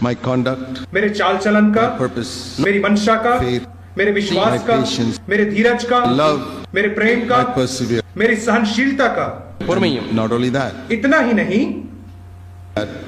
my conduct, मेरे चाल चलन का, my purpose, मेरी मंशा का, faith, मेरे विश्वास my का, patience, मेरे धीरज का, love, मेरे प्रेम का, my perseverance. मेरी सहनशीलता का। Not only that, इतना ही नहीं,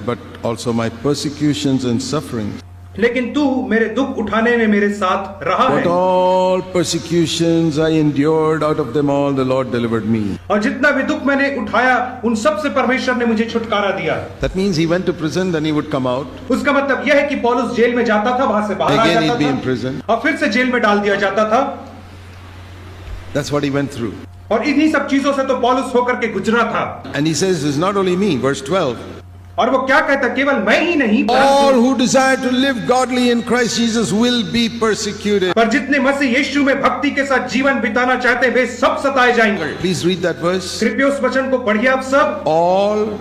but also my persecutions and sufferings. लेकिन तू मेरे दुख उठाने में मेरे साथ रहा What है। all persecutions I endured, out of them all the Lord delivered me. और जितना भी दुख मैंने उठाया उन सब से परमेश्वर ने मुझे छुटकारा दिया। That means he went to prison, then he would come out. उसका मतलब यह है कि पौलुस जेल में जाता था, वहां से बाहर आ Again जाता he'd be in था prison. और फिर से जेल में डाल दिया जाता था। That's what he went through. और इन्हीं सब चीजों से तो पौलुस होकर के गुजरा था। And he says, it's not only me, verse 12. और वो क्या कहता, केवल मैं ही नहीं, All who desire to live godly in Christ Jesus will be persecuted. पर जितने मसीह यीशु में भक्ति के साथ जीवन बिताना चाहते हैं वे सब सताए जाएंगे। Please read that verse. कृपया उस वचन को पढ़िए आप सब। All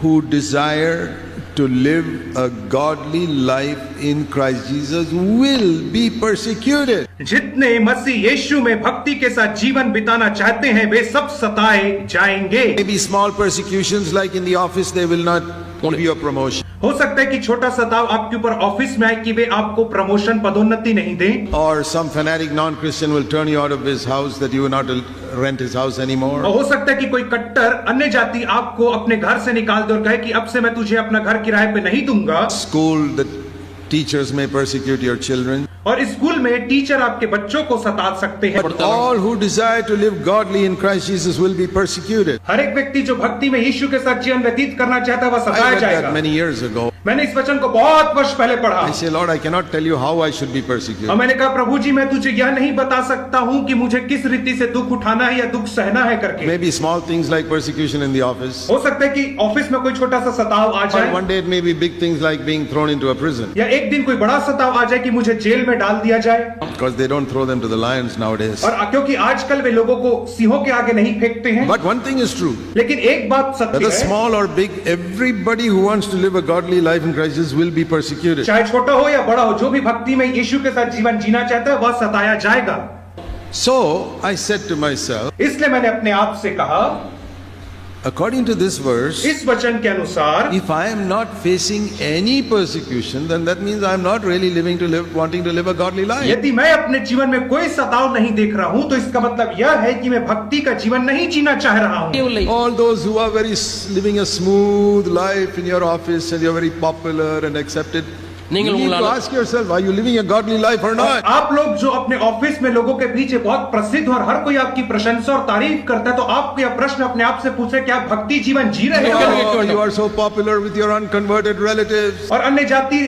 who desire to live a godly life in Christ Jesus will be persecuted. जितने मसीह यीशु में भक्ति के साथ जीवन बिताना चाहते हैं वे सब सताए जाएंगे। Maybe small persecutions like in the office, they will not give you a promotion. हो सकता है कि छोटा सताव आपके ऊपर ऑफिस में आए कि वे आपको प्रमोशन पदोन्नति नहीं दें। Or some fanatic non-Christian will turn you out of his house, that you will not rent his house anymore. और हो सकता है कि कोई कट्टर अन्य जाति आपको अपने घर से निकाल दे और कहे कि अब से मैं तुझे अपना घर किराए पे नहीं दूंगा। School, the teachers may persecute your children. और स्कूल में टीचर आपके बच्चों को सता सकते हैं। But all who desire to live godly in Christ Jesus will be persecuted. हर एक व्यक्ति जो भक्ति में यीशु के साथ जीवन व्यतीत करना चाहता है वह I सताया read जाएगा। that many years ago. मैंने इस वचन को बहुत वर्ष पहले पढ़ा। I say, Lord, I cannot tell you how I should be और persecuted. मैंने कहा, प्रभु जी मैं तुझे यह नहीं बता सकता हूँ कि मुझे किस रीति से दुख उठाना है या दुख सहना है करके। Maybe small things like persecution in the office. हो सकता है कि ऑफिस में कोई छोटा सा सताव आ Or जाए, one day it may be big things like being thrown into a prison. या एक दिन कोई बड़ा सताव आ जाए कि मुझे जेल में डाल दिया जाए। Because they don't throw them to the lions nowadays. और क्योंकि आजकल वे लोगों को सिंहों के आगे नहीं फेंकते हैं। But one thing is true. लेकिन एक बात सत्य Whether है, small or big, everybody who wants to live a godly life in Christ Jesus will be persecuted. चाहे छोटा हो या बड़ा हो, जो भी भक्ति में यीशु के साथ जीवन जीना चाहता है वह सताया जाएगा। So I said to myself, इसलिए मैंने अपने आप से कहा, according to this verse, इस वचन के अनुसार if I am not facing any persecution, then that means I am not really wanting to live a godly life. यदि मैं अपने जीवन में कोई सताव नहीं देख रहा हूं तो इसका मतलब यह है कि मैं भक्ति का जीवन नहीं जीना चाह रहा हूं। All those who are living a smooth life in your office and you're very popular and accepted, you need to ask yourself, are you living a godly life or not? आप लोग जो अपने ऑफिस में लोगों के बीच बहुत प्रसिद्ध और हर कोई आपकी प्रशंसा और तारीफ करता है, तो आप यह प्रश्न अपने आप से पूछे, क्या भक्ति जीवन जी रहे हो? Oh, you are so popular with your unconverted relatives. और अन्य जाति